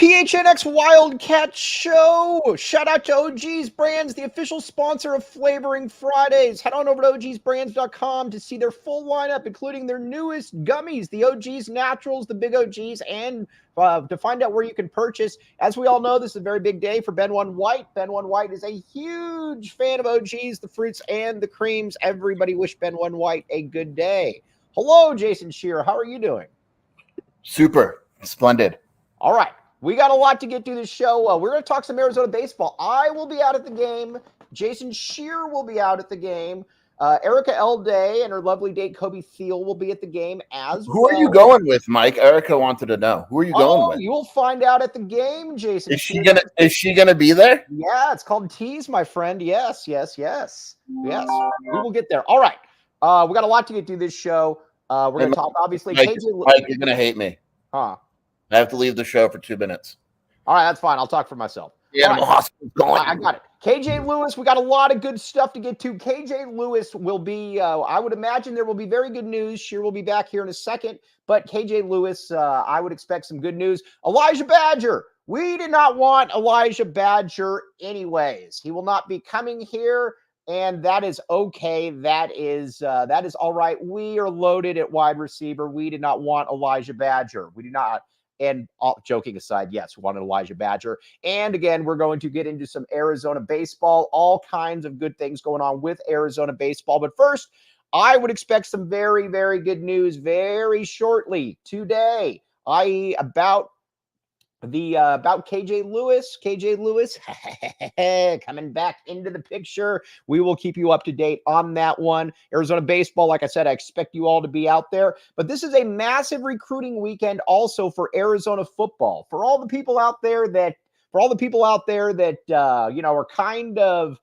PHNX Wildcat Show. Shout out to OG's Brands, the official sponsor of Flavoring Fridays. Head on over to ogsbrands.com to see their full lineup, including their newest gummies, the OG's Naturals, the Big OGs, and to find out where you can purchase. As we all know, this is a very big day for Ben One White. Ben One White is a huge fan of OG's, the fruits and the creams. Everybody wish Ben One White a good day. Hello, Jason Shearer. How are you doing? Super. Splendid. All right. We got a lot to get through this show. We're going to talk some Arizona baseball. I will be out at the game. Jason Shearer will be out at the game. Erica Elday and her lovely date, Kobe Thiel, will be at the game as well. Who are you going with, Mike? Erica wanted to know. Who are you going with? You'll find out at the game, Jason. Is she gonna be there? Yeah, it's called Tease, my friend. Yes. We will get there. All right. We got a lot to get through this show. We're going to talk, obviously. Mike, you're going to hate me. Huh? I have to leave the show for 2 minutes. All right, that's fine. I'll talk for myself. The animal hospital's going. I got it. KJ Lewis, we got a lot of good stuff to get to. KJ Lewis will be, I would imagine there will be very good news. Sheer will be back here in a second. But KJ Lewis, I would expect some good news. Elijhah Badger. We did not want Elijhah Badger anyways. He will not be coming here. And that is okay. That is all right. We are loaded at wide receiver. We did not want Elijhah Badger. We do not. And joking aside, yes, we wanted Elijhah Badger. And again, we're going to get into some Arizona baseball, all kinds of good things going on with Arizona baseball. But first, I would expect some very, very good news very shortly today, i.e. about KJ Lewis. KJ Lewis coming back into the picture. We will keep you up to date on that one. Arizona baseball, like I said, I expect you all to be out there. But this is a massive recruiting weekend also for Arizona football. For all the people out there that are kind of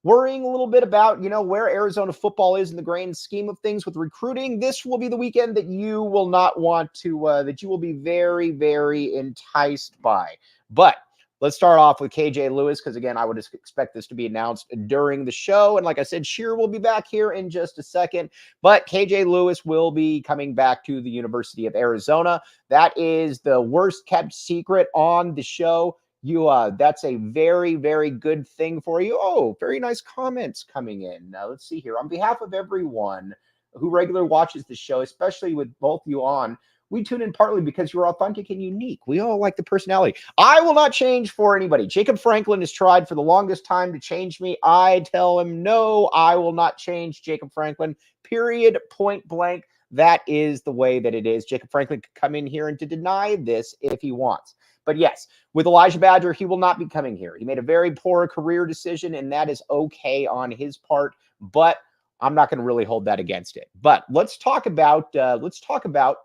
worrying a little bit about, where Arizona football is in the grand scheme of things with recruiting, this will be the weekend that you will not want to, that you will be very, very enticed by. But let's start off with KJ Lewis, because again, I would expect this to be announced during the show. And like I said, Shearer will be back here in just a second, but KJ Lewis will be coming back to the University of Arizona. That is the worst kept secret on the show. That's a very, very good thing for you. Oh, very nice comments coming in. Now, let's see here. On behalf of everyone who regularly watches the show, especially with both you on, we tune in partly because you're authentic and unique. We all like the personality. I will not change for anybody. Jacob Franklin has tried for the longest time to change me. I tell him, no, I will not change Jacob Franklin, period, point blank. That is the way that it is. Jacob Franklin could come in here and to deny this if he wants. But yes, with Elijhah Badger, he will not be coming here. He made a very poor career decision, and that is okay on his part. But I'm not going to really hold that against it. But let's talk about KJ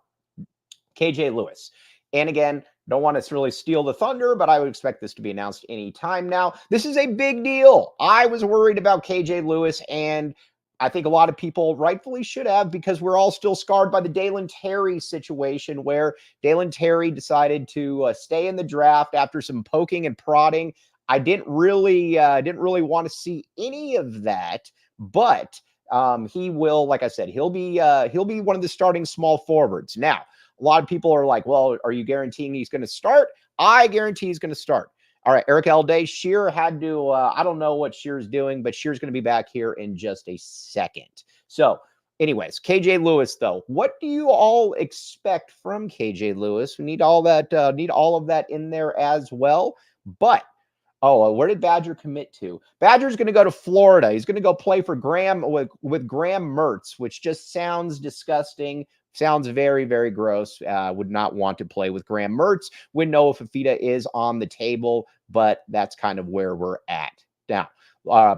Lewis. And again, don't want to really steal the thunder, but I would expect this to be announced any time now. This is a big deal. I was worried about KJ Lewis, and I think a lot of people rightfully should have, because we're all still scarred by the Dalen Terry situation, where Dalen Terry decided to stay in the draft after some poking and prodding. I didn't really want to see any of that, but he will, like I said, he'll be one of the starting small forwards. Now, a lot of people are like, well, are you guaranteeing he's going to start? I guarantee he's going to start. All right, Eric Elday, Shearer had to, I don't know what Shearer's doing, but Shearer's going to be back here in just a second. So anyways, KJ Lewis, though, what do you all expect from KJ Lewis? We need all of that in there as well. But, where did Badger commit to? Badger's going to go to Florida. He's going to go play for with Graham Mertz, which just sounds disgusting. Sounds very, very gross. Would not want to play with Graham Mertz when Noah Fafita is on the table, but that's kind of where we're at. Now,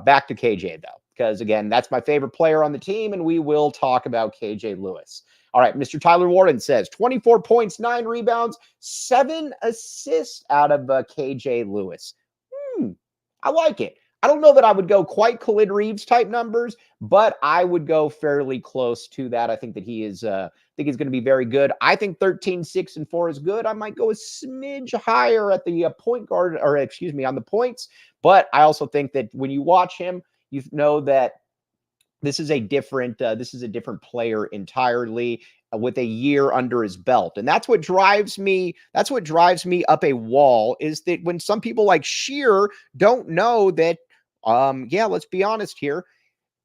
back to KJ, though, because, again, that's my favorite player on the team, and we will talk about KJ Lewis. All right, Mr. Tyler Warden says 24 points, 9 rebounds, 7 assists out of KJ Lewis. I like it. I don't know that I would go quite Khalid Reeves type numbers, but I would go fairly close to that. I think that he's going to be very good. I think 13, 6, and 4 is good. I might go a smidge higher at the point guard, or excuse me, on the points. But I also think that when you watch him, you know that this is a different player entirely. with a year under his belt. And that's what drives me up a wall, is that when some people like Shear don't know that, let's be honest here.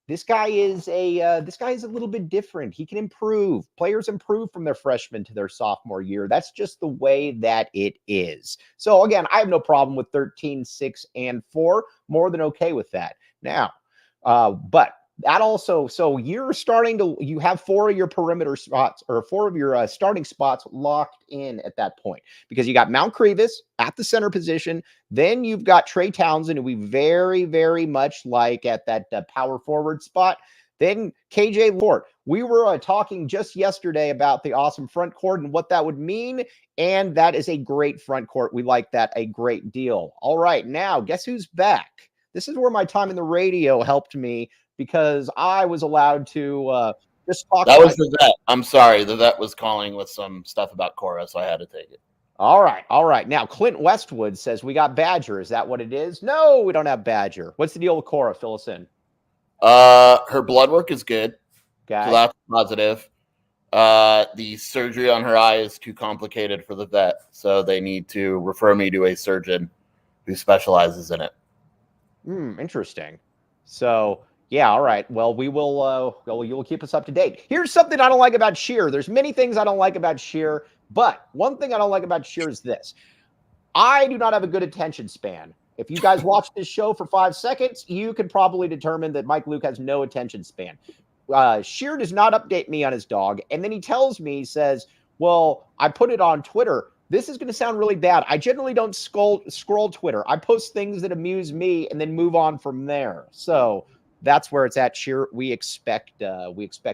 This guy is a little bit different. He can improve. Players improve from their freshman to their sophomore year. That's just the way that it is. So again, I have no problem with 13, 6, and 4. More than okay with that. Now, but that also, so you have 4 of your perimeter spots, or 4 of your starting spots locked in at that point, because you got Mount Crevis at the center position. Then you've got Trey Townsend, who we very, very much like at that power forward spot. Then KJ Lloyd. We were talking just yesterday about the awesome front court and what that would mean. And that is a great front court. We like that a great deal. All right, now guess who's back? This is where my time in the radio helped me, because I was allowed to just talk. That was the vet. I'm sorry. The vet was calling with some stuff about Cora, so I had to take it. All right. Now, Clint Westwood says we got Badger. Is that what it is? No, we don't have Badger. What's the deal with Cora? Fill us in. Her blood work is good. Okay. So that's positive. The surgery on her eye is too complicated for the vet, so they need to refer me to a surgeon who specializes in it. Interesting. So, yeah, all right. Well, we will. You'll keep us up to date. Here's something I don't like about Shear. There's many things I don't like about Shear, but one thing I don't like about Shear is this: I do not have a good attention span. If you guys watch this show for 5 seconds, you can probably determine that Mike Luke has no attention span. Shear does not update me on his dog, and then he tells me, he says, "Well, I put it on Twitter." This is going to sound really bad. I generally don't scroll Twitter. I post things that amuse me and then move on from there. So that's where it's at. Sheer, we expect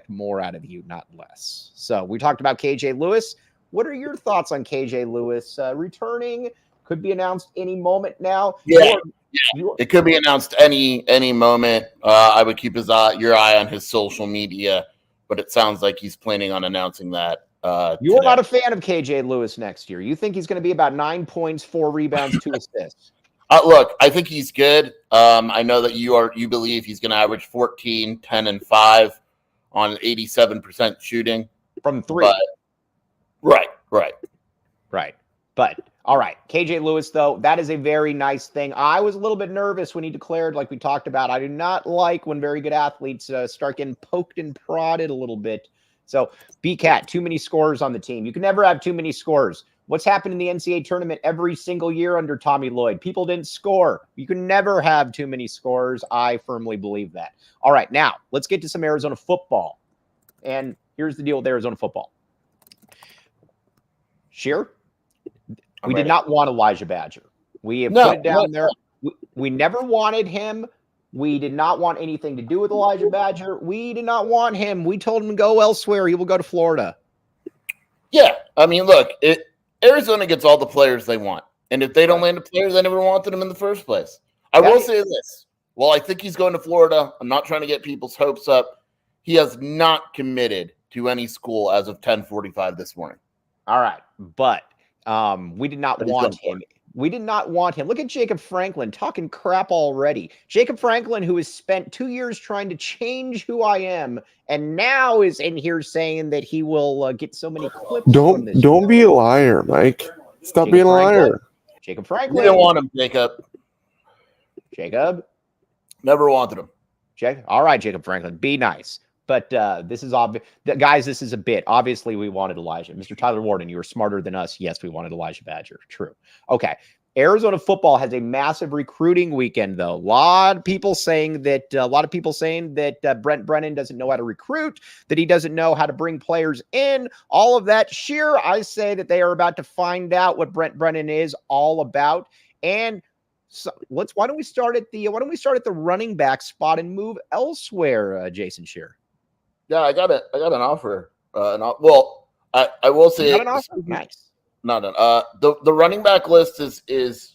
more out of you, not less. So we talked about KJ Lewis. What are your thoughts on KJ Lewis returning? Could be announced any moment now. Yeah, it could be announced any moment. I would keep your eye on his social media, but it sounds like he's planning on announcing that. You're not a fan of KJ Lewis next year. You think he's going to be about 9 points, 4 rebounds, 2 assists. Look, I think he's good. I know that you believe he's going to average 14, 10, and 5 on 87% shooting from 3. Right. But all right, KJ Lewis, though, that is a very nice thing. I was a little bit nervous when he declared, like we talked about. I do not like when very good athletes start getting poked and prodded a little bit. So, BCAT, too many scorers on the team. You can never have too many scorers. What's happened in the NCAA tournament every single year under Tommy Lloyd? People didn't score. You can never have too many scorers. I firmly believe that. All right, now let's get to some Arizona football. And here's the deal with Arizona football. Shear, we did not want Elijhah Badger. We have put it down there. We never wanted him. We did not want anything to do with Elijhah Badger. We did not want him. We told him to go elsewhere. He will go to Florida. Yeah. I mean, look, Arizona gets all the players they want. And if they don't land the players, they never wanted them in the first place. I will say this. Well, I think he's going to Florida. I'm not trying to get people's hopes up. He has not committed to any school as of 10:45 this morning. All right. But we did not want him. We did not want him. Look at Jacob Franklin talking crap already. Jacob Franklin, who has spent 2 years trying to change who I am, and now is in here saying that he will get so many clips. Don't be a liar, Mike. Stop being a liar. Jacob Franklin. We don't want him, Jacob. Never wanted him. All right, Jacob Franklin. Be nice. But this is obvious. Guys, this is a bit. Obviously, we wanted Elijhah. Mr. Tyler Warden, you were smarter than us. Yes, we wanted Elijhah Badger. True. Okay. Arizona football has a massive recruiting weekend, though. A lot of people saying that Brent Brennan doesn't know how to recruit, that he doesn't know how to bring players in. All of that. Sheer, I say that they are about to find out what Brent Brennan is all about. And so why don't we start at the running back spot and move elsewhere, Jason Shear? Yeah, I got an offer. I will say you got an offer? Nice. No. The running back list is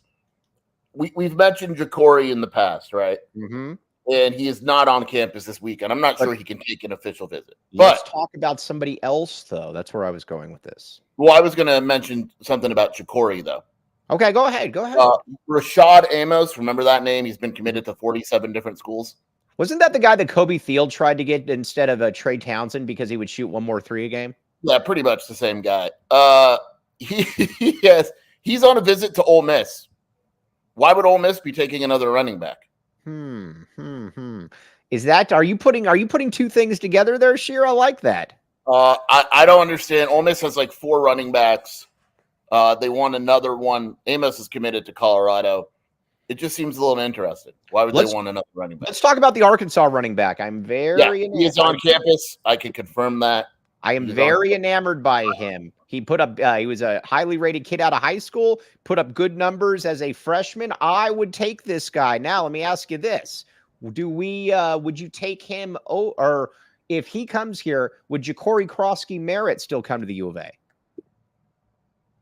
we've mentioned Ja'Cory in the past, right? Mm-hmm. And he is not on campus this weekend. I'm not sure he can take an official visit. Let's talk about somebody else, though. That's where I was going with this. Well, I was going to mention something about Ja'Cory, though. Okay, go ahead. Rashad Amos, remember that name? He's been committed to 47 different schools. Wasn't that the guy that Kobe Field tried to get instead of Trey Townsend because he would shoot 1 more 3 a game? Yeah, pretty much the same guy. He's on a visit to Ole Miss. Why would Ole Miss be taking another running back? Is that are you putting two things together there, Sheer? I like that. I don't understand. Ole Miss has like 4 running backs. They want another one. Amos is committed to Colorado. It just seems a little interesting. Why would they want another running back? Let's talk about the Arkansas running back. I'm very he is on campus. I can confirm that. I am very enamored by him. He put up. He was a highly rated kid out of high school. Put up good numbers as a freshman. I would take this guy. Now, let me ask you this: would you take him? Or if he comes here, would Ja'Cory Krosky Merritt still come to the U of A?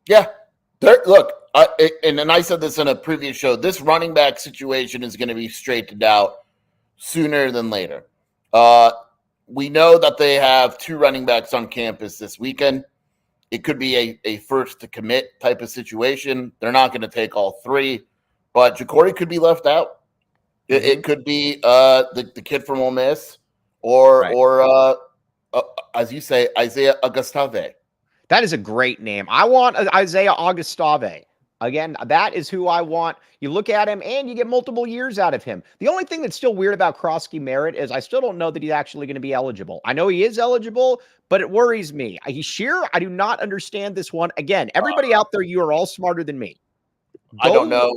Yeah. Look, and I said this in a previous show. This running back situation is going to be straightened out sooner than later. We know that they have 2 running backs on campus this weekend. It could be a first to commit type of situation. They're not going to take all 3, but Ja'Cory could be left out. It could be the kid from Ole Miss or as you say, Isaiah Augustave. That is a great name. I want Isaiah Augustave. Again, that is who I want. You look at him and you get multiple years out of him. The only thing that's still weird about Krosky Merritt is I still don't know that he's actually going to be eligible. I know he is eligible, but it worries me. I do not understand this one. Again, everybody out there, you are all smarter than me. I don't know.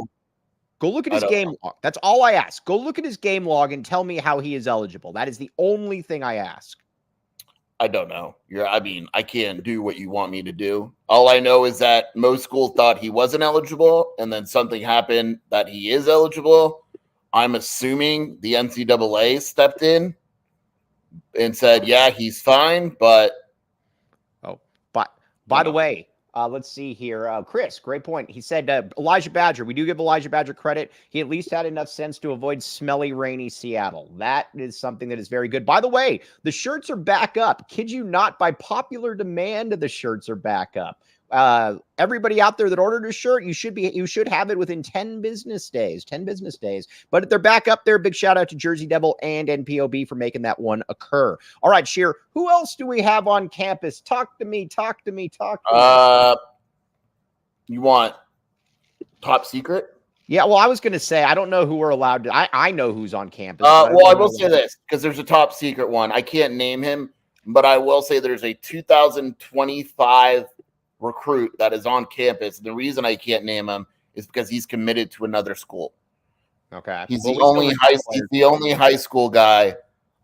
Go look at his game log. That's all I ask. Go look at his game log and tell me how he is eligible. That is the only thing I ask. I don't know. I can't do what you want me to do. All I know is that most schools thought he wasn't eligible, and then something happened that he is eligible. I'm assuming the NCAA stepped in and said, yeah, he's fine, but. By the way, let's see here. Chris, great point. He said Elijhah Badger. We do give Elijhah Badger credit. He at least had enough sense to avoid smelly, rainy Seattle. That is something that is very good. By the way, the shirts are back up. Kid you not, by popular demand, the shirts are back up. Everybody out there that ordered a shirt, you should have it within 10 business days. But they're back up there. Big shout out to Jersey Devil and NPOB for making that one occur. All right, Sheer, who else do we have on campus? Talk to me. You want top secret? Yeah, well, I was going to say, I don't know who we're allowed to. I know who's on campus. I will say this, because there's a top secret one. I can't name him, but I will say there's a 2025 recruit that is on campus. The reason I can't name him is because he's committed to another school. Okay. He's the only high school guy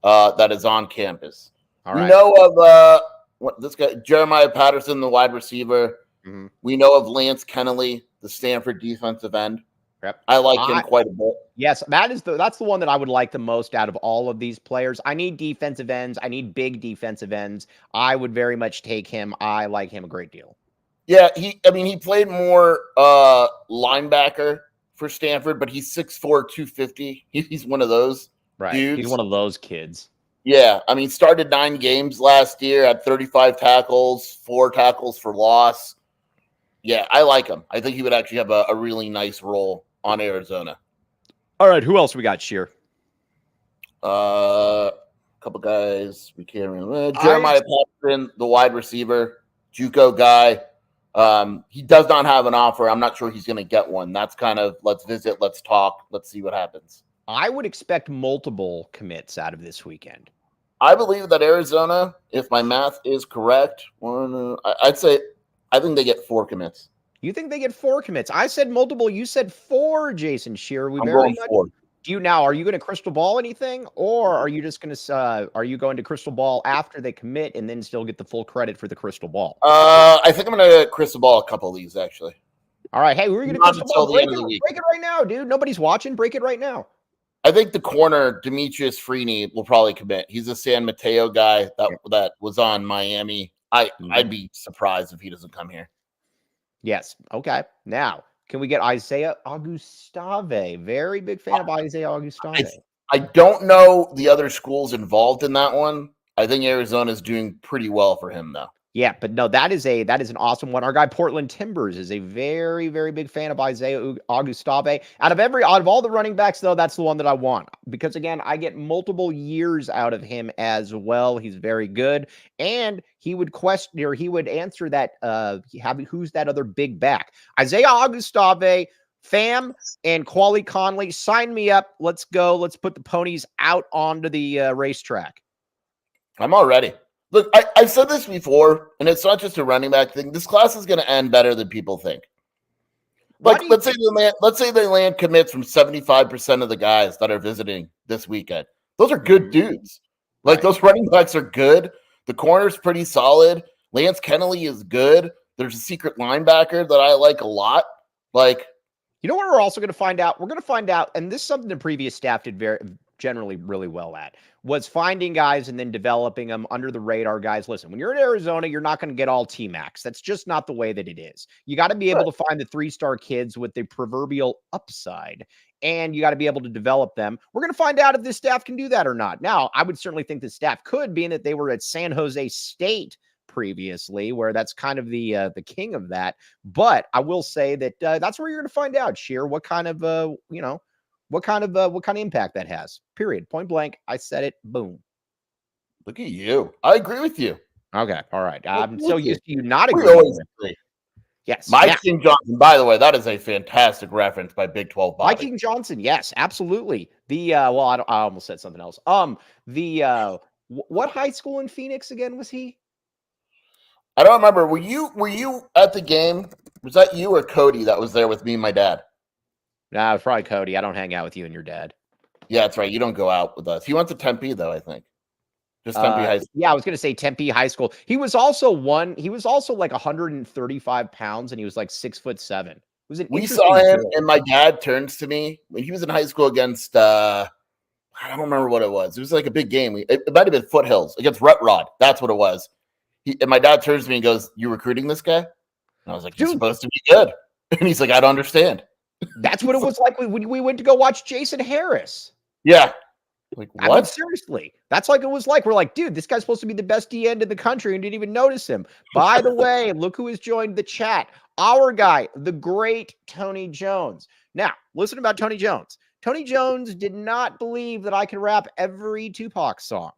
that is on campus. All right. We know of this guy, Jeremiah Patterson, the wide receiver. Mm-hmm. We know of Lance Kennelly, the Stanford defensive end. Yep. I like him quite a bit. Yes, that's the one that I would like the most out of all of these players. I need defensive ends. I need big defensive ends. I would very much take him. I like him a great deal. Yeah, he played more linebacker for Stanford, but he's 6'4", 250. He's one of those dudes. He's one of those kids. Yeah, started 9 games last year, had 35 tackles, 4 tackles for loss. Yeah, I like him. I think he would actually have a really nice role on Arizona. All right, who else we got, Sheer? A couple guys we can't remember. Jeremiah Patterson, the wide receiver, JUCO guy. He does not have an offer. I'm not sure he's going to get one. That's kind of let's visit, let's talk, let's see what happens. I would expect multiple commits out of this weekend. I believe that Arizona, if my math is correct, I think they get 4 commits. You think they get 4 commits? I said multiple. You said 4, Jason Shearer. I'm going 4. Are you going to crystal ball anything, or are you just going to are you going to crystal ball after they commit and then still get the full credit for the crystal ball? I think I'm going to crystal ball a couple of these actually. All right, hey, we're going to crystal ball. Break it right now, dude. Nobody's watching. Break it right now. I think the corner Demetrius Freeney will probably commit. He's a San Mateo guy that was on Miami. I'd be surprised if he doesn't come here. Yes. Okay. Now, can we get Isaiah Augustave? Very big fan of Isaiah Augustave. I don't know the other schools involved in that one. I think Arizona's doing pretty well for him, though. Yeah, but no, that is an awesome one. Our guy Portland Timbers is a very, very big fan of Isaiah Augustave. Out of all the running backs, though, that's the one that I want because again, I get multiple years out of him as well. He's very good, and he would question or he would answer that. Who's that other big back? Isaiah Augustave, Fam, and Quali Conley. Sign me up. Let's go. Let's put the ponies out onto the racetrack. I'm all ready. Look, I've said this before, and it's not just a running back thing. This class is going to end better than people think. Like, let's say they land commits from 75% of the guys that are visiting this weekend. Those are good dudes. Like, those running backs are good. The corner's pretty solid. Lance Kennelly is good. There's a secret linebacker that I like a lot. Like, you know what we're also going to find out? We're going to find out, and this is something the previous staff did generally really well at, was finding guys and then developing them under the radar guys. Listen, when you're in Arizona, you're not going to get all T-Max. That's just not the way that it is. You got to be able to find the 3-star kids with the proverbial upside, and you got to be able to develop them. We're going to find out if this staff can do that or not. Now, I would certainly think the staff could, being that they were at San Jose State previously, where that's kind of the king of that. But I will say that that's where you're going to find out, Sheer, what kind of what kind of impact that has. Period. Point blank. I said it. Boom. Look at you. I agree with you. Okay. All right. I'm so used to you not We agreeing. always agree. Yes. Mike King Johnson, by the way, that is a fantastic reference by Big 12 Bobby. Mike King Johnson. Yes, absolutely. I almost said something else. What high school in Phoenix again was he? I don't remember. Were you at the game? Was that you or Cody that was there with me and my dad? Nah, it's probably Cody. I don't hang out with you and your dad. Yeah, that's right. You don't go out with us. He went to Tempe, though, I think. Just Tempe High School. Yeah, I was going to say Tempe High School. He was also like 135 pounds, and he was like 6'7". We saw him, and my dad turns to me when he was in high school against, I don't remember what it was. It was like a big game. It might have been Foothills against Rut Rod. That's what it was. And my dad turns to me and goes, "You recruiting this guy?" And I was like, "He's supposed to be good." And he's like, "I don't understand." That's what it was like when we went to go watch Jason Harris. Yeah. Like, what? I mean, seriously. That's like it was like. We're like, dude, this guy's supposed to be the best D end in the country and didn't even notice him. By the way, look who has joined the chat. Our guy, the great Tony Jones. Now, listen about Tony Jones. Tony Jones did not believe that I could rap every Tupac song.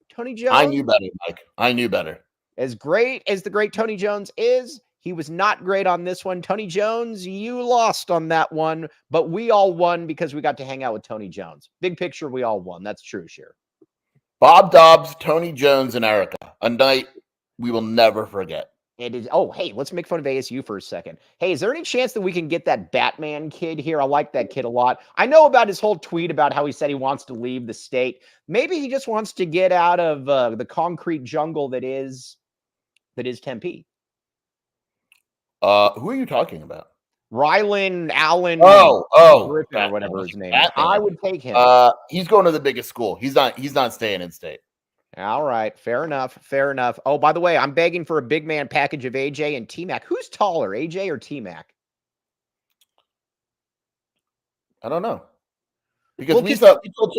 Tony Jones. I knew better, Mike. I knew better. As great as the great Tony Jones is, he was not great on this one. Tony Jones, you lost on that one, but we all won because we got to hang out with Tony Jones. Big picture, we all won. That's true, sure. Bob Dobbs, Tony Jones, and Erica. A night we will never forget. It is. Oh, hey, let's make fun of ASU for a second. Hey, is there any chance that we can get that Batman kid here? I like that kid a lot. I know about his whole tweet about how he said he wants to leave the state. Maybe he just wants to get out of the concrete jungle that is Tempe. Who are you talking about? Rylan Allen. Griffin, or whatever his name is. I would take him. He's going to the biggest school. He's not staying in state. All right. Fair enough. Fair enough. Oh, by the way, I'm begging for a big man package of AJ and T-Mac. Who's taller, AJ or T-Mac? I don't know. Because we told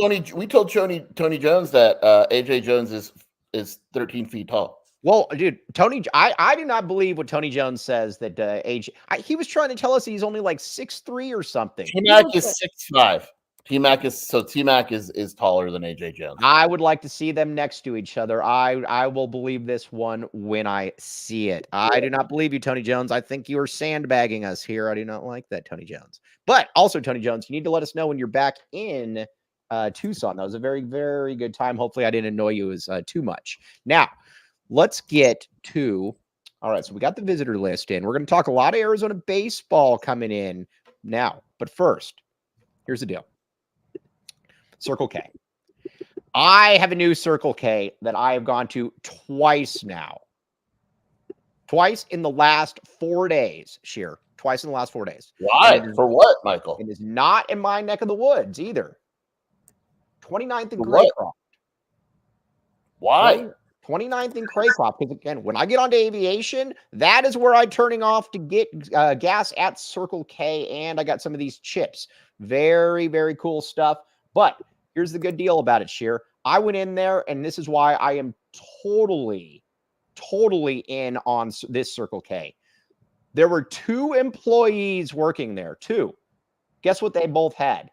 Tony Jones that AJ Jones is 13 feet tall. Well, dude, I do not believe what Tony Jones says that AJ. He was trying to tell us he's only like 6'3" or something. T-Mac is 6'5". T-Mac is taller than AJ Jones. I would like to see them next to each other. I will believe this one when I see it. I do not believe you, Tony Jones. I think you are sandbagging us here. I do not like that, Tony Jones. But also, Tony Jones, you need to let us know when you're back in Tucson. That was a very, very good time. Hopefully, I didn't annoy you as too much. Now, let's get to. All right, so we got the visitor list in. We're going to talk a lot of Arizona baseball coming in now. But first, here's the deal. Circle K. I have a new Circle K that I have gone to twice now. Twice in the last 4 days, Sheer. Twice in the last 4 days. Why? For what, Michael? It is not in my neck of the woods either. 29th in Craycroft. Why? 29th in Craycroft. Because again, when I get onto aviation, that is where I'm turning off to get gas at Circle K. And I got some of these chips. Very, very cool stuff. But here's the good deal about it, Sheer. I went in there, and this is why I am totally totally in on this Circle K. There were 2 employees working there. 2. Guess what they both had?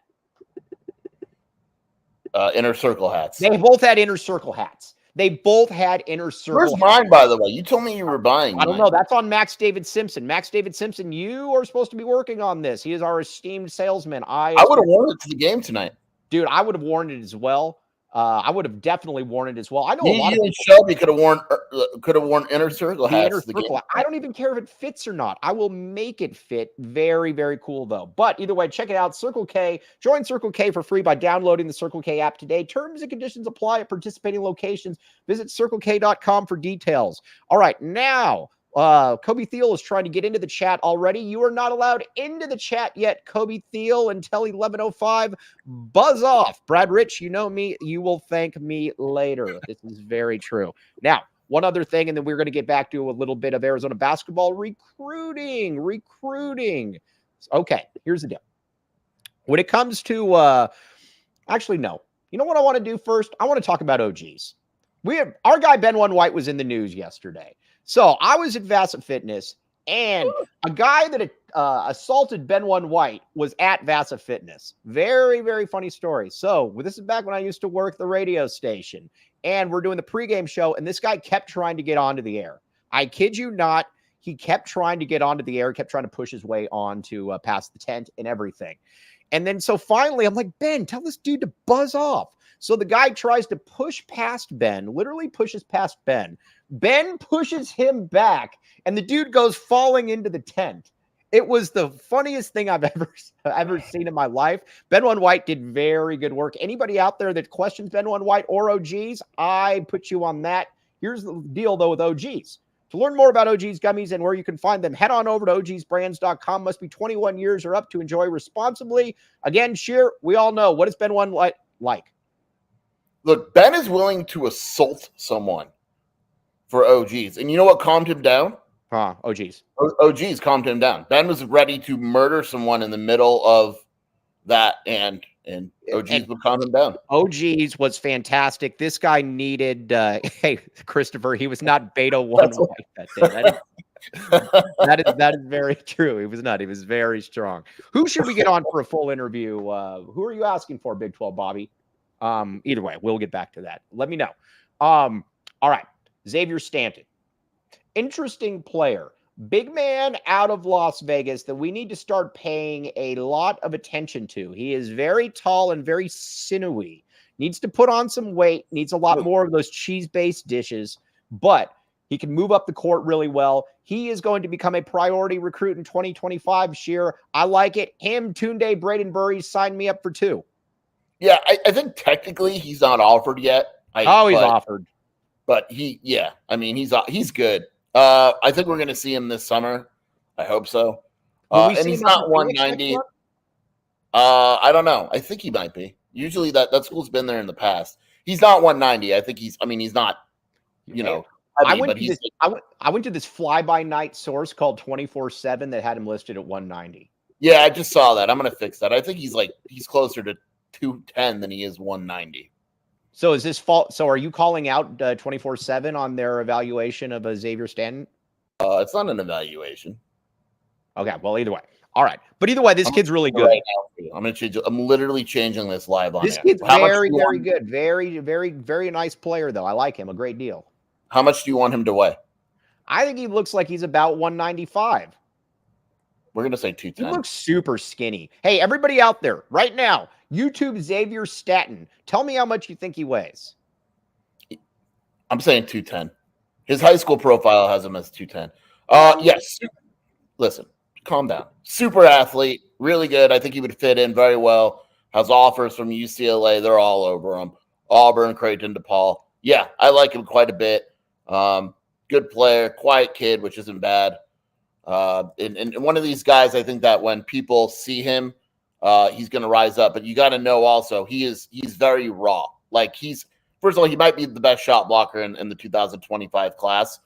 Inner circle hats. They both had Inner Circle hats. They both had Inner Circle Where's hats. mine, by the way? You told me you were buying I don't mine. know. That's on Max David Simpson. Max David Simpson, you are supposed to be working on this. He is our esteemed salesman. I would have worn it to the game tonight. Dude, I would have worn it as well. I would have definitely worn it as well. I know a lot of people. Shelby could have worn inner circle hats. Inner circle. I don't even care if it fits or not. I will make it fit. Very, very cool though. But either way, check it out. Circle K. Join Circle K for free by downloading the Circle K app today. Terms and conditions apply at participating locations. Visit circlek.com for details. All right, now Kobe Thiel is trying to get into the chat already. You are not allowed into the chat yet, Kobe Thiel, until 11:05. Buzz off. Brad Rich, you know me. You will thank me later. This is very true. Now, one other thing, and then we're going to get back to a little bit of Arizona basketball recruiting. Okay, here's the deal. When it comes to, actually, no. You know what I want to do first? I want to talk about OGs. Our guy Ben One White was in the news yesterday. So I was at Vasa Fitness, and a guy that assaulted Ben One White was at Vasa Fitness. Very, very funny story. So this is back when I used to work the radio station, and we're doing the pregame show, and this guy kept trying to get onto the air. I kid you not. He kept trying to get onto the air, kept trying to push his way on to past the tent and everything. And then so finally, I'm like, Ben, tell this dude to buzz off. So the guy tries to push past Ben, literally pushes past Ben. Ben pushes him back, and the dude goes falling into the tent. It was the funniest thing I've ever seen in my life. Ben One White did very good work. Anybody out there that questions Ben One White or OGs, I put you on that. Here's the deal, though, with OGs. To learn more about OG's gummies and where you can find them, head on over to ogsbrands.com. Must be 21 years or up to enjoy responsibly. Again, Sheer, we all know. What is Ben One White like? Look, Ben is willing to assault someone for OGs. And you know what calmed him down? OGs. OGs calmed him down. Ben was ready to murder someone in the middle of that, and OGs would calm him down. OGs was fantastic. This guy needed, hey, Christopher, he was not beta 1 White that day. That is very true. He was not. He was very strong. Who should we get on for a full interview? Who are you asking for, Big 12 Bobby? Either way, we'll get back to that. Let me know. All right. Xavier Stanton. Interesting player. Big man out of Las Vegas that we need to start paying a lot of attention to. He is very tall and very sinewy. Needs to put on some weight. Needs a lot more of those cheese-based dishes. But he can move up the court really well. He is going to become a priority recruit in 2025, Sheer. I like it. Him, Tunde, Braden Burry, sign me up for 2. Yeah, I think technically he's not offered yet. He's offered. But he's good. I think we're going to see him this summer. I hope so. And he's not 190. I don't know. I think he might be. Usually that school's been there in the past. He's not 190. I think he's not, heavy, I went to this fly-by-night source called 24/7 that had him listed at 190. Yeah, I just saw that. I'm going to fix that. I think he's closer to 210 than he is 190. So is this fault? So are you calling out 24/7 on their evaluation of a Xavier Stanton? It's not an evaluation. Okay, well, either way. All right. But either way, this kid's really good. Right now, I'm literally changing this live on this air. Kid's very, very good. Very, very, very nice player, though. I like him a great deal. How much do you want him to weigh? I think he looks like he's about 195. We're going to say 210. He looks super skinny. Hey, everybody out there, right now, YouTube Xavier Stanton. Tell me how much you think he weighs. I'm saying 210. His high school profile has him as 210. Yes. Listen, calm down. Super athlete, really good. I think he would fit in very well. Has offers from UCLA. They're all over him. Auburn, Creighton, DePaul. Yeah, I like him quite a bit. Good player, quiet kid, which isn't bad. And one of these guys, I think that when people see him, he's going to rise up. But you got to know also he's very raw. Like first of all, he might be the best shot blocker in the 2025 class.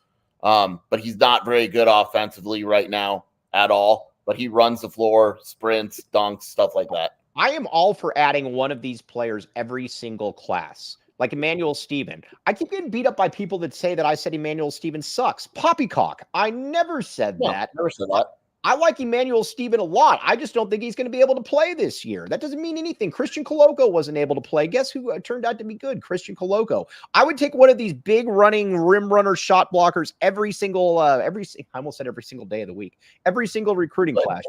But he's not very good offensively right now at all. But he runs the floor, sprints, dunks, stuff like that. I am all for adding one of these players every single class. like Emmanuel Steven. I keep getting beat up by people that say that I said Emmanuel Steven sucks. Poppycock. I never said No, that. never said that. I like Emmanuel Steven a lot. I just don't think he's going to be able to play this year. That doesn't mean anything. Christian Coloco wasn't able to play. Guess who turned out to be good? Christian Coloco. I would take one of these big running rim runner shot blockers every single, I almost said every single day of the week, every single recruiting class.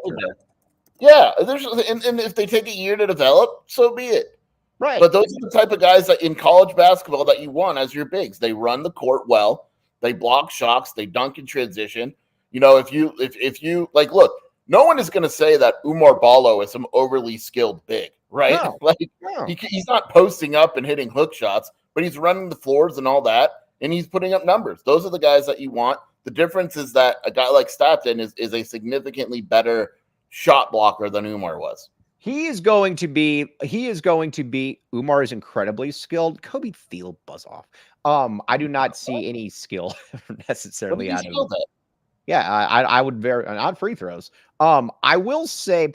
Yeah, and if they take a year to develop, so be it. Right. But those are the type of guys that in college basketball that you want as your bigs. They run the court well. They block shots. They dunk in transition. You know, if you like, look, no one is going to say that Umar Ballo is some overly skilled big, right? No, he's not posting up and hitting hook shots, but he's running the floors and all that, and he's putting up numbers. Those are the guys that you want. The difference is that a guy like Staten is a significantly better shot blocker than Umar was. He is going to be. Umar is incredibly skilled. Kobe Thiel, buzz off. I do not see any skill necessarily out of him. Yeah, I would on free throws. I will say,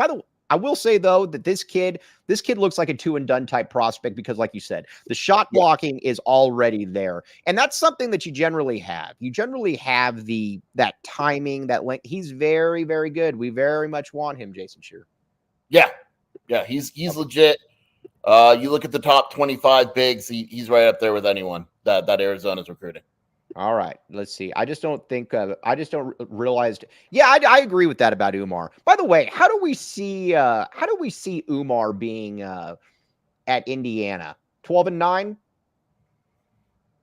I will say though that this kid looks like a 2-and-done type prospect because, like you said, the shot blocking is already there, and that's something that you generally have. You generally have that timing, that length. He's very, very good. We very much want him, Jason Shearer. Yeah, he's legit. You look at the top 25 bigs, he's right up there with anyone that Arizona's recruiting. All right, let's see. I just don't realize. Yeah, I agree with that about Umar. By the way, how do we see Umar being at Indiana? 12-9?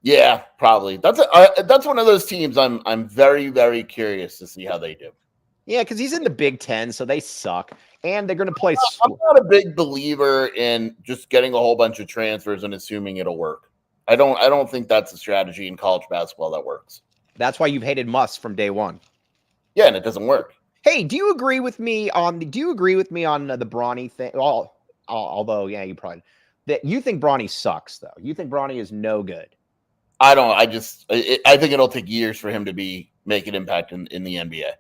Yeah, probably. That's one of those teams I'm very, very curious to see how they do. Yeah, because he's in the Big Ten, so they suck, and they're going to play. I'm not a big believer in just getting a whole bunch of transfers and assuming it'll work. I don't think that's a strategy in college basketball that works. That's why you've hated Muss from day one. Yeah, and it doesn't work. Hey, do you agree with me on the Bronny thing? Well, although, yeah, you probably that you think Bronny sucks though. You think Bronny is no good. I don't. I think it'll take years for him to make an impact in the NBA.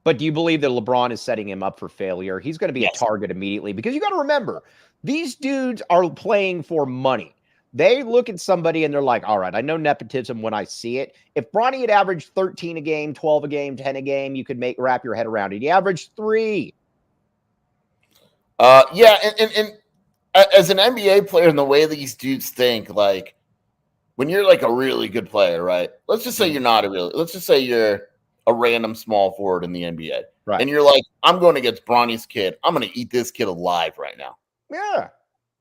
But do you believe that LeBron is setting him up for failure? He's going to be a target immediately because you got to remember, these dudes are playing for money. They look at somebody and they're like, all right, I know nepotism when I see it. If Bronny had averaged 13 a game, 12 a game, 10 a game, you could wrap your head around it. He averaged 3. Yeah, and as an NBA player, and the way these dudes think, like when you're like a really good player, right? Let's just say let's just say you're a random small forward in the NBA. Right. And you're like, I'm going against Bronny's kid. I'm going to eat this kid alive right now. Yeah.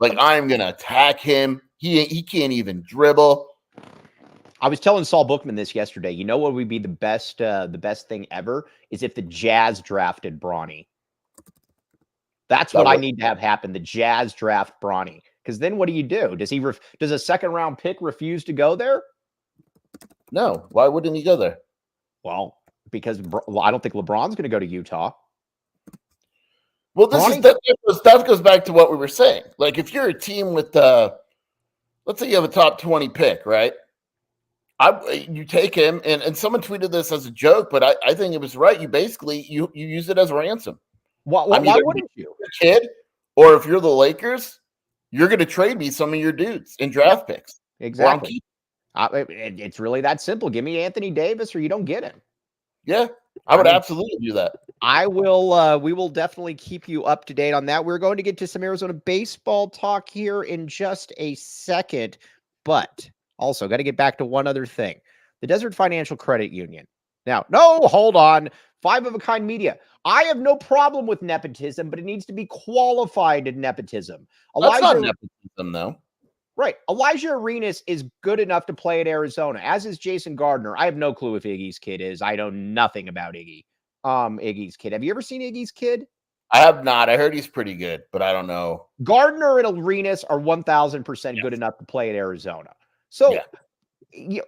Like I'm going to attack him. He can't even dribble. I was telling Saul Bookman this yesterday. You know what would be the best thing ever is if the Jazz drafted Bronny. That's what I need to have happen. The Jazz draft Bronny. Because then what do? Does a second round pick refuse to go there? No. Why wouldn't he go there? Well, because I don't think LeBron's going to go to Utah. Well, that goes back to what we were saying. Like if you're a team with let's say you have a top 20 pick, right? You take him, and someone tweeted this as a joke, but I think it was right. You basically you use it as ransom. Why wouldn't you? Kid, or if you're the Lakers, you're going to trade me some of your dudes in draft picks. Exactly. It's really that simple. Give me Anthony Davis, or you don't get him. Yeah, I would absolutely do that. I will. We will definitely keep you up to date on that. We're going to get to some Arizona baseball talk here in just a second, but also got to get back to one other thing: the Desert Financial Credit Union. Now, no, hold on. 5 of a Kind Media. I have no problem with nepotism, but it needs to be qualified nepotism. That's not nepotism, though. Right. Elijah Arenas is good enough to play at Arizona, as is Jason Gardner. I have no clue if Iggy's kid is. I know nothing about Iggy. Iggy's kid. Have you ever seen Iggy's kid? I have not. I heard he's pretty good, but I don't know. Gardner and Arenas are 1,000% good enough to play at Arizona. So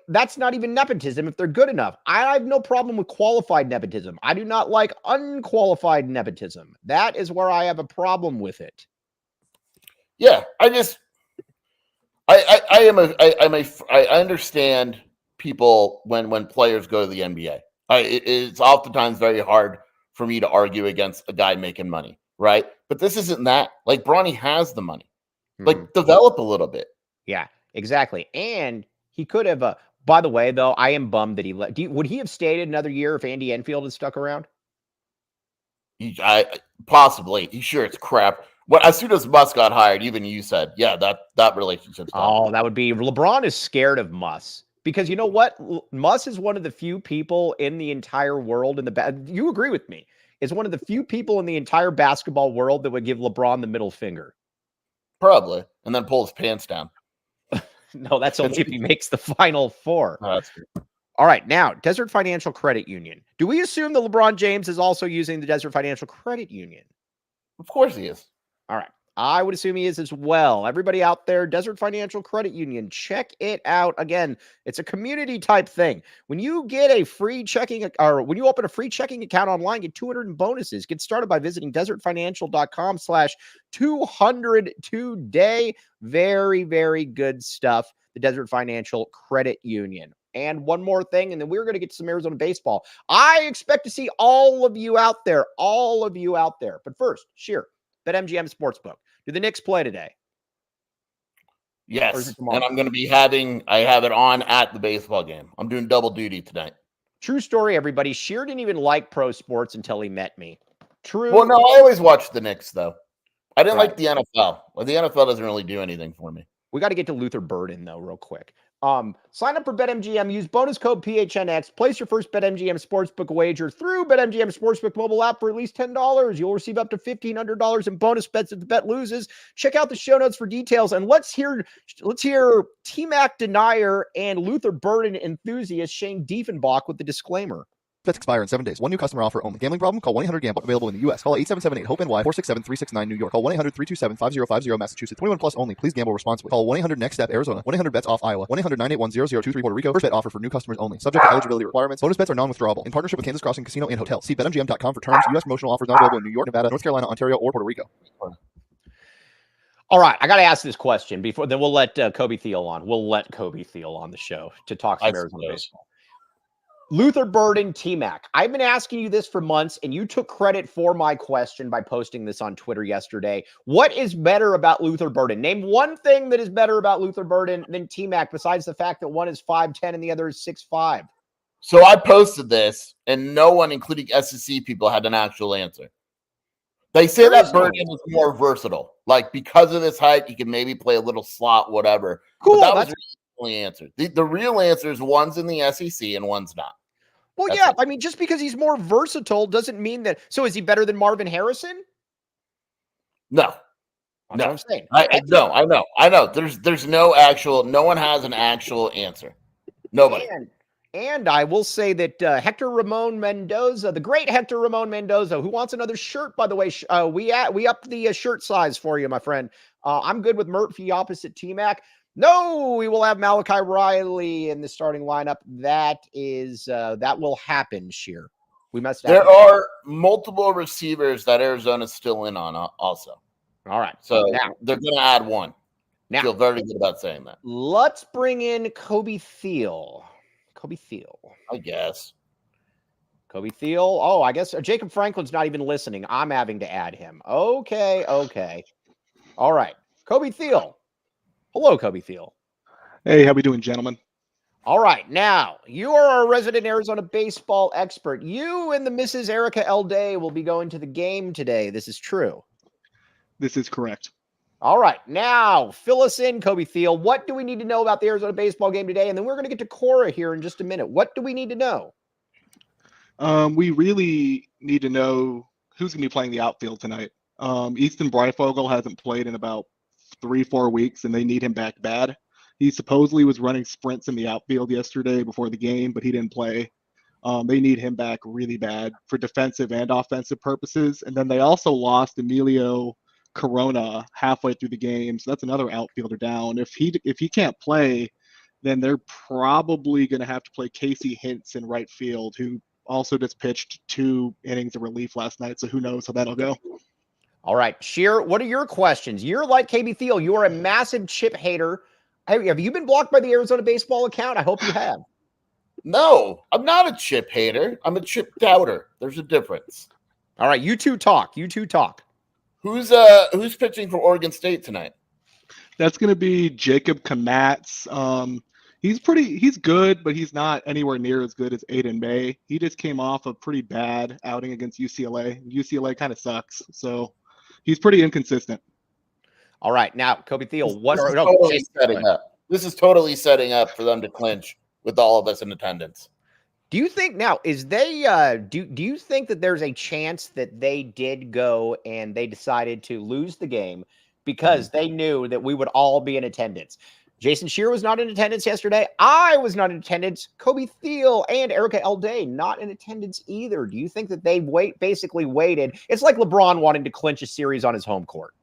that's not even nepotism if they're good enough. I have no problem with qualified nepotism. I do not like unqualified nepotism. That is where I have a problem with it. Yeah, I understand people when players go to the NBA. It's oftentimes very hard for me to argue against a guy making money, right? But this isn't that. Like Bronny has the money. Like develop a little bit. Yeah. Exactly. And he could have, by the way, though, I am bummed that he left. Would he have stayed another year if Andy Enfield had stuck around? Possibly. He sure it's crap. As soon as Musk got hired, even you said, yeah, that relationship's done. Oh, that would be LeBron is scared of Musk because you know what? Musk is one of the few people in the entire world you agree with me. Is one of the few people in the entire basketball world that would give LeBron the middle finger. Probably. And then pull his pants down. No, that's only if he makes the Final Four. Oh, that's true. All right, now, Desert Financial Credit Union. Do we assume that LeBron James is also using the Desert Financial Credit Union? Of course he is. All right. I would assume he is as well. Everybody out there, Desert Financial Credit Union, check it out. Again, it's a community type thing. When you get a free checking, or when you open a free checking account online, get 200 in bonuses. Get started by visiting desertfinancial.com/200 today. Very, very good stuff. The Desert Financial Credit Union. And one more thing, and then we're going to get to some Arizona baseball. I expect to see all of you out there. But first, Sheer, BetMGM Sportsbook. Do the Knicks play today? Yes. And I'm going to be I have it on at the baseball game. I'm doing double duty tonight. True story, everybody. Sheer didn't even like pro sports until he met me. True. Well, no, I always watch the Knicks, though. I didn't like the NFL. Well, the NFL doesn't really do anything for me. We got to get to Luther Burden, though, real quick. Sign up for BetMGM. Use bonus code PHNX. Place your first BetMGM Sportsbook wager through BetMGM Sportsbook mobile app for at least $10. You'll receive up to $1,500 in bonus bets if the bet loses. Check out the show notes for details. And let's hear T-Mac denier and Luther Burden enthusiast Shane Diefenbach with the disclaimer. Bets expire in 7 days. One new customer offer only. Gambling problem? Call 1-800-GAMBLE. Available in the U.S. Call 877-8-HOPE-NY 467-369 New York. Call 1-800-327-5050 Massachusetts. 21 plus only. Please gamble responsibly. Call 1-800-NEXT-STEP Arizona. 1-800-BETS-OFF Iowa. 1-800-981-0023 Puerto Rico. First bet offer for new customers only. Subject to eligibility requirements. Bonus bets are non-withdrawable. In partnership with Kansas Crossing Casino and Hotel. See BetMGM.com for terms. U.S. promotional offers not available in New York, Nevada, North Carolina, Ontario, or Puerto Rico. All right, I got to ask this question before. Then we'll let Kobe Thiel on. We'll let Kobe Thiel on the show to talk some Arizona baseball. Luther Burden, T-Mac. I've been asking you this for months, and you took credit for my question by posting this on Twitter yesterday. What is better about Luther Burden? Name one thing that is better about Luther Burden than T-Mac, besides the fact that one is 5'10 and the other is 6'5. So I posted this, and no one, including SEC people, had an actual answer. They say that Burden is more versatile. Like, because of this height, he can maybe play a little slot, whatever. Cool. But that was really the only answer. The real answer is one's in the SEC and one's not. Well, That's yeah. it. I mean, just because he's more versatile doesn't mean that. So is he better than Marvin Harrison? No. That's what I'm saying. I know. There's no one has an actual answer. Nobody. And I will say that Hector Ramon Mendoza, the great Hector Ramon Mendoza, who wants another shirt, by the way, we upped the shirt size for you, my friend. I'm good with Murphy opposite T-Mac. No, we will have Malachi Riley in the starting lineup. That will happen, Sheer. We must. There are multiple receivers that Arizona's still in on also. All right. So now they're going to add one. Now, I feel very good about saying that. Let's bring in Kobe Thiel. I guess. Kobe Thiel. Oh, I guess Jacob Franklin's not even listening. I'm having to add him. Okay. All right. Kobe Thiel. Hello, Kobe Thiel. Hey, how we doing, gentlemen? All right. Now, you are our resident Arizona baseball expert. You and the Mrs. Erica L. Day will be going to the game today. This is true. This is correct. All right. Now, fill us in, Kobe Thiel. What do we need to know about the Arizona baseball game today? And then we're going to get to Cora here in just a minute. What do we need to know? We really need to know who's going to be playing the outfield tonight. Easton Breifogel hasn't played in about 3-4 weeks, and they need him back bad. He supposedly was running sprints in the outfield yesterday before the game, but he didn't play. They need him back really bad for defensive and offensive purposes. And then they also lost Emilio Corona halfway through the game, so that's another outfielder down. If he can't play, then they're probably going to have to play Casey Hintz in right field, who also just pitched 2 innings of relief last night, so who knows how that'll go. All right, Sheer, what are your questions? You're like KB Thiel. You are a massive chip hater. Have you been blocked by the Arizona baseball account? I hope you have. No, I'm not a chip hater. I'm a chip doubter. There's a difference. All right, you two talk. Who's pitching for Oregon State tonight? That's going to be Jacob Kamatz. He's good, but he's not anywhere near as good as Aiden May. He just came off a pretty bad outing against UCLA. UCLA kind of sucks, so he's pretty inconsistent. All right, now Kobe Thiel. This is totally setting up for them to clinch with all of us in attendance. Do you think now is they do you think that there's a chance that they did go and they decided to lose the game because they knew that we would all be in attendance? Jason Shearer was not in attendance yesterday. I was not in attendance. Kobe Thiel and Erica Elday not in attendance either. Do you think that they basically waited? It's like LeBron wanting to clinch a series on his home court.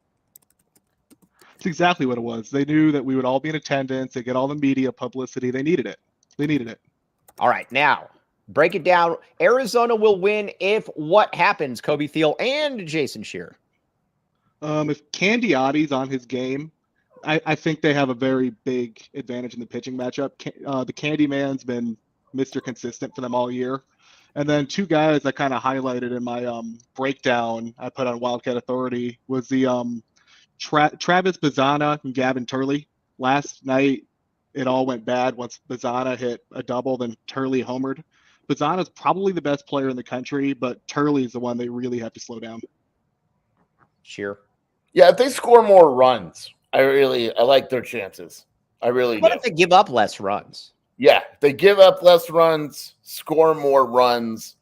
It's exactly what it was. They knew that we would all be in attendance. They get all the media publicity. They needed it. All right, now break it down. Arizona will win if what happens, Kobe Thiel and Jason Shearer? If Candioti's on his game, I think they have a very big advantage in the pitching matchup. The Candyman's been Mr. Consistent for them all year. And then two guys I kind of highlighted in my breakdown I put on Wildcat Authority was the Travis Bazzana and Gavin Turley. Last night, it all went bad once Bazzana hit a double, then Turley homered. Bazzana's probably the best player in the country, but Turley's the one they really have to slow down. Sure. Yeah, if they score more runs, I like their chances. I really do. What if they give up less runs? Yeah, if they give up less runs, score more runs.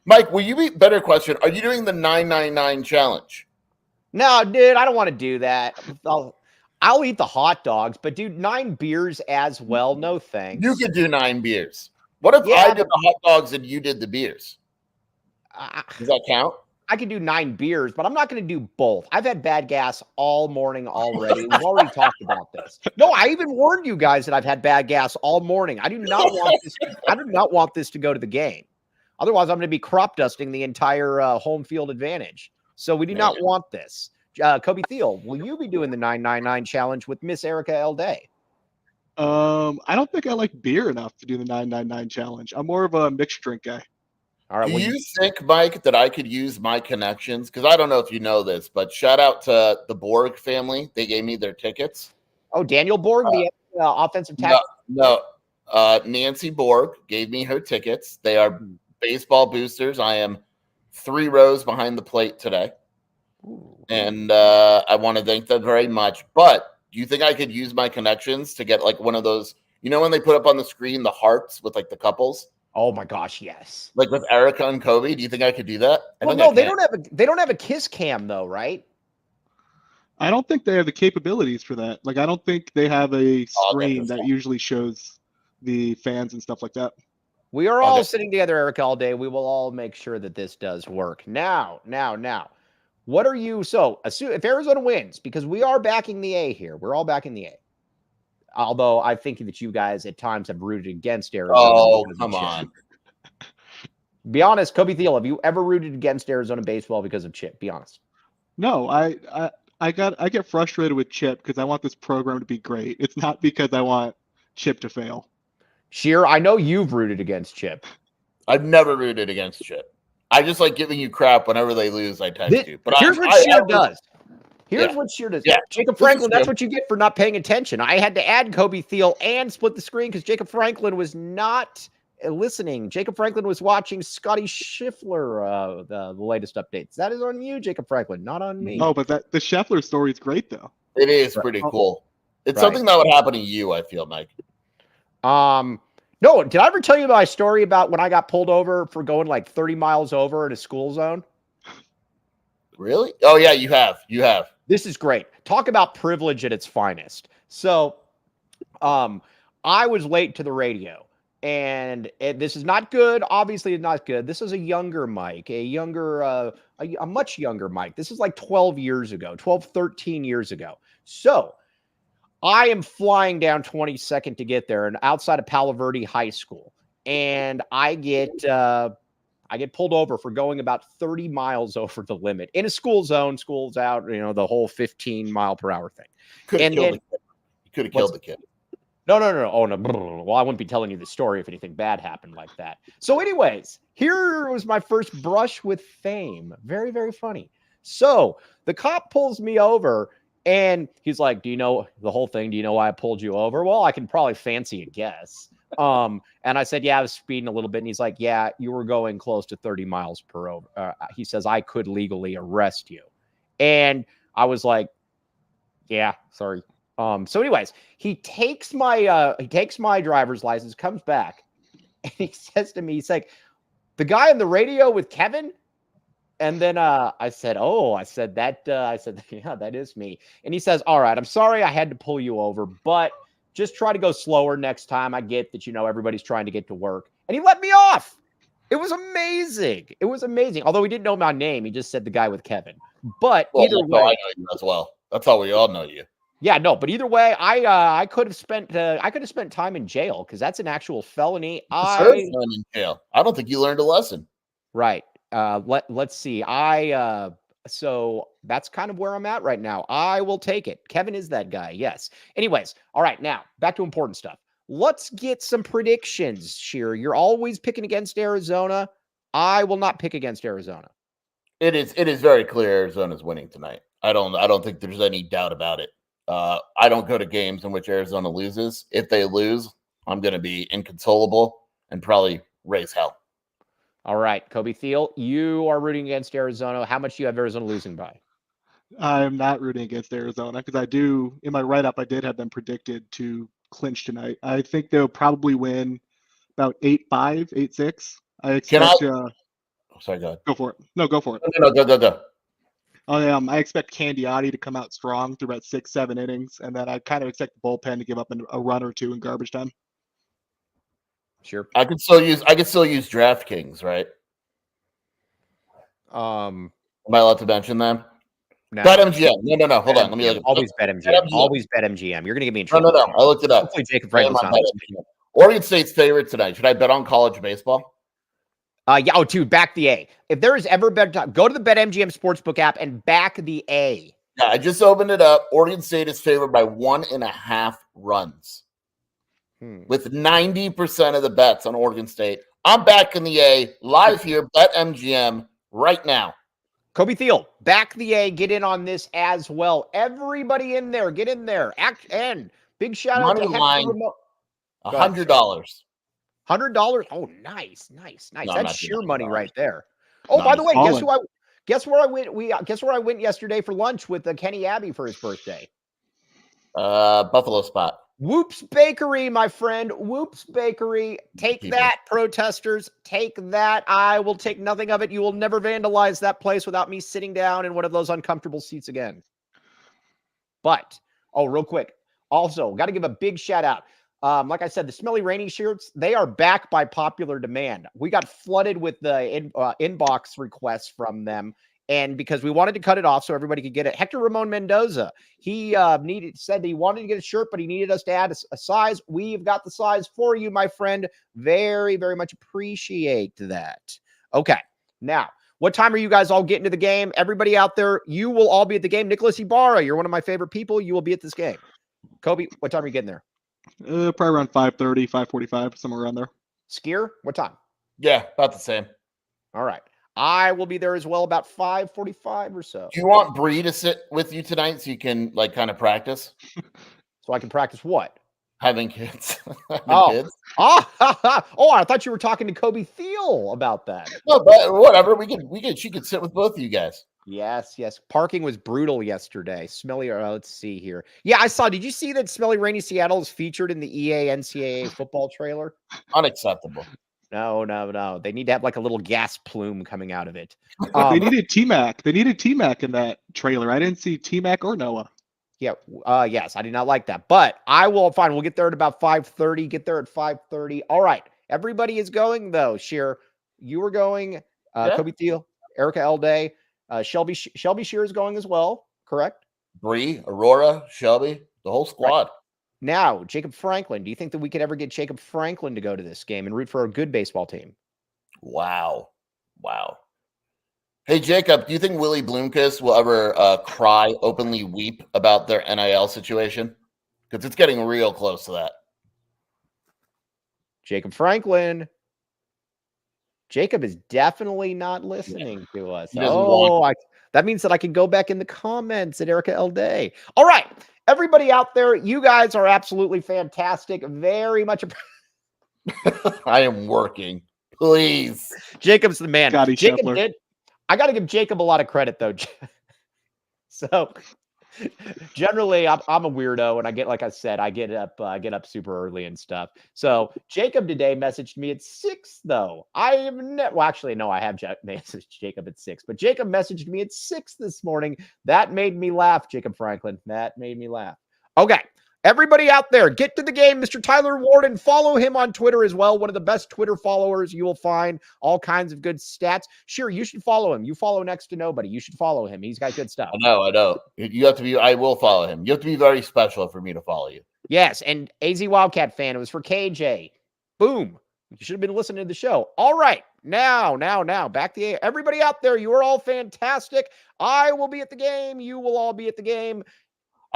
Mike, better question, are you doing the 999 challenge? No, dude, I don't want to do that. I'll eat the hot dogs, but dude, 9 beers as well. No thanks. You could do 9 beers. What if I did the hot dogs and you did the beers? Does that count? I could do 9 beers, but I'm not going to do both. I've had bad gas all morning already. We've already talked about this. No, I even warned you guys that I've had bad gas all morning. I do not want this. I do not want this to go to the game. Otherwise, I'm going to be crop dusting the entire home field advantage. So we do not want this. Kobe Thiel, will you be doing the 999 challenge with Miss Erica Elday? I don't think I like beer enough to do the 999 challenge. I'm more of a mixed drink guy. All right. Do you think, Mike, that I could use my connections? Because I don't know if you know this, but shout out to the Borg family. They gave me their tickets. Oh, Daniel Borg, the offensive tackle? No. Nancy Borg gave me her tickets. They are baseball boosters. I am 3 rows behind the plate today. And I want to thank them very much. But do you think I could use my connections to get like one of those, when they put up on the screen the hearts with like the couples? Oh my gosh, yes. Like with Erica and Kobe, do you think I could do that? Well, no, they don't have a kiss cam though, right? I don't think they have the capabilities for that. Like, I don't think they have a screen that usually shows the fans and stuff like that. We are all sitting together, Eric, all day. We will all make sure that this does work. Now. What are you? So, if Arizona wins, because we are backing the A here, we're all backing the A. Although I think that you guys at times have rooted against Arizona. Oh, come on. Be honest, Kobe Thiel, have you ever rooted against Arizona baseball because of Chip? Be honest. No, I get frustrated with Chip because I want this program to be great. It's not because I want Chip to fail. Sheer, I know you've rooted against Chip. I've never rooted against Chip. I just like giving you crap whenever they lose. I text you. But here's what Sheer does. Here's what Sheer does. Yeah. Jacob Franklin, that's what you get for not paying attention. I had to add Kobe Thiel and split the screen because Jacob Franklin was not listening. Jacob Franklin was watching Scotty Scheffler, the latest updates. That is on you, Jacob Franklin, not on me. No, but the Scheffler story is great, though. It is pretty cool. It's something that would happen to you, I feel, Mike. No, did I ever tell you my story about when I got pulled over for going like 30 miles over in a school zone? Really? Oh, yeah, you have. This is great. Talk about privilege at its finest. So, I was late to the radio, and this is not good. Obviously, it's not good. This is a younger Mike, a much younger Mike. This is like 13 years ago. So, I am flying down 22nd to get there, and outside of Palo Verde High School, and I get pulled over for going about 30 miles over the limit in a school zone. School's out, the whole 15 mile per hour thing. You could have killed the kid. No. Oh, no. Well, I wouldn't be telling you the story if anything bad happened like that. So anyways, here was my first brush with fame. Very, very funny. So the cop pulls me over, And he's like, do you know the whole thing? Do you know why I pulled you over? Well, I can probably fancy a guess. And I said, yeah, I was speeding a little bit. And he's like, yeah, you were going close to 30 miles per hour. He says, I could legally arrest you. And I was like, yeah, sorry. So anyways, he takes my driver's license, comes back, and he says to me, he's like, the guy on the radio with Kevin? And then I said, yeah, that is me. And he says, all right, I'm sorry I had to pull you over, but just try to go slower next time. I get that, everybody's trying to get to work. And he let me off. It was amazing. It was amazing. Although he didn't know my name. He just said the guy with Kevin. But either way. I know you as well. That's how we all know you. Yeah, no, but either way, I could have spent time in jail because that's an actual felony. In jail. I don't think you learned a lesson. Right. Let's see. So that's kind of where I'm at right now. I will take it. Kevin is that guy. Yes. Anyways. All right. Now back to important stuff. Let's get some predictions, Shearer. You're always picking against Arizona. I will not pick against Arizona. It is very clear Arizona's winning tonight. I don't think there's any doubt about it. I don't go to games in which Arizona loses. If they lose, I'm going to be inconsolable and probably raise hell. All right, Kobe Thiel, you are rooting against Arizona. How much do you have Arizona losing by? I'm not rooting against Arizona because in my write-up, I did have them predicted to clinch tonight. I think they'll probably win about 8-5, 8-6. I expect. Sorry, go ahead. Go for it. No, go for it. No, go. I expect Candiotti to come out strong through about 6-7 innings, and then I kind of expect the bullpen to give up a run or two in garbage time. Sure. I could still use DraftKings, right? Am I allowed to mention them? No. BetMGM. No. Hold on. Let me look. Always BetMGM. Always BetMGM. You're going to get me in trouble. No. I looked it up. Hopefully Jacob Franklin's not listening. Oregon State's favorite tonight. Should I bet on college baseball? Yeah. Oh, dude, back the A. If there is ever a better time, go to the BetMGM Sportsbook app and back the A. Yeah, I just opened it up. Oregon State is favored by 1.5 runs. With 90% of the bets on Oregon State. I'm back in the A, live here, BetMGM, right now. Kobe Thiel, back the A, get in on this as well. Everybody in there, get in there. And big shout out to line, $100. $100? Oh, nice. No, that's sheer money right there. Oh, by the way, guess where I went? Guess where I went yesterday for lunch with Kenny Abbey for his birthday? Buffalo spot. Whoops Bakery, my friend. Whoops Bakery. Take that, protesters. Take that. I will take nothing of it. You will never vandalize that place without me sitting down in one of those uncomfortable seats again. But, real quick. Also, got to give a big shout out. Like I said, the Smelly Rainy shirts, they are back by popular demand. We got flooded with the inbox requests from them. And because we wanted to cut it off so everybody could get it. Hector Ramon Mendoza, he said he wanted to get a shirt, but he needed us to add a size. We've got the size for you, my friend. Very, very much appreciate that. Okay. Now, what time are you guys all getting to the game? Everybody out there, you will all be at the game. Nicholas Ibarra, you're one of my favorite people. You will be at this game. Kobe, what time are you getting there? Probably around 5:30, 5:45, somewhere around there. Skier, what time? Yeah, about the same. All right. I will be there as well, about 5:45 or so. Do you want Bree to sit with you tonight so you can kind of practice? So I can practice what? Having kids. Kids? I thought you were talking to Kobe Thiel about that. No, but whatever. She could sit with both of you guys. Yes. Parking was brutal yesterday. Smelly, let's see here. Yeah, I saw. Did you see that Smelly Rainy Seattle is featured in the EA NCAA football trailer? Unacceptable. No. They need to have like a little gas plume coming out of it. They needed T-Mac. They needed T-Mac in that trailer. I didn't see T-Mac or Noah. Yeah. Yes, I did not like that. But I will fine. We'll get there at about 5:30. Get there at 5:30. All right. Everybody is going though. Shearer, you were going. Kobe Thiel, Erica Elday, Shelby Shearer is going as well. Correct. Bree, Aurora, Shelby, the whole squad. Right. Now, Jacob Franklin, do you think that we could ever get Jacob Franklin to go to this game and root for a good baseball team? Wow. Hey, Jacob, do you think Willie Bloomquist will ever openly weep about their NIL situation? Because it's getting real close to that. Jacob Franklin. Jacob is definitely not listening to us. He doesn't want That means that I can go back in the comments at Erica L. Day. All right. Everybody out there, you guys are absolutely fantastic. Very much. I am working. Please. Jacob's the man. Scotty Jacob Scheffler. did. I got to give Jacob a lot of credit, though. So generally, I'm a weirdo, and I get, like I said, I get up super early and stuff. So Jacob today messaged me at 6, though. I have well, actually, no, I have messaged Jacob at 6, but Jacob messaged me at 6 this morning. That made me laugh, Jacob Franklin. That made me laugh. Okay. Everybody out there, get to the game. Mr. Tyler Warden, follow him on Twitter as well. One of the best Twitter followers you will find. All kinds of good stats. Sure, you should follow him. You follow next to nobody. You should follow him. He's got good stuff. I know. You have to be, I will follow him. You have to be very special for me to follow you. Yes, and AZ Wildcat fan, it was for KJ. Boom. You should have been listening to the show. All right. Now, back to you. Everybody out there, you are all fantastic. I will be at the game. You will all be at the game.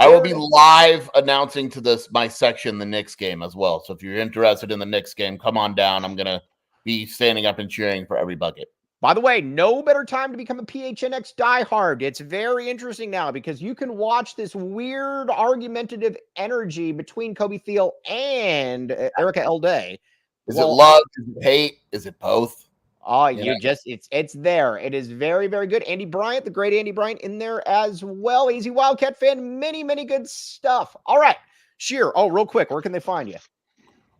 I will be live announcing to my section the Knicks game as well. So if you're interested in the Knicks game, come on down. I'm going to be standing up and cheering for every bucket. By the way, no better time to become a PHNX diehard. It's very interesting now because you can watch this weird argumentative energy between Kobe Thiel and Erica L. Day. Is it love? Is it hate? Is it both? Oh, it's there. It is very, very good. Andy Bryant, the great Andy Bryant in there as well. Easy Wildcat fan, many, many good stuff. All right. Sheer. Oh, real quick, where can they find you?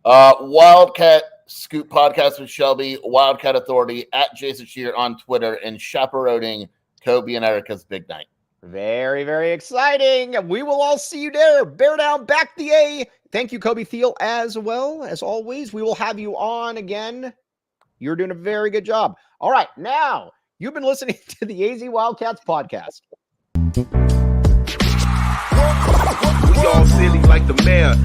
Wildcat Scoop Podcast with Shelby, Wildcat Authority, at Jason Shear on Twitter, and chaperoning Kobe and Erica's big night. Very, very exciting. We will all see you there. Bear down, back the A. Thank you, Kobe Thiel, as well. As always, we will have you on again. You're doing a very good job. All right, now you've been listening to the AZ Wildcats podcast. We all silly like the mayor.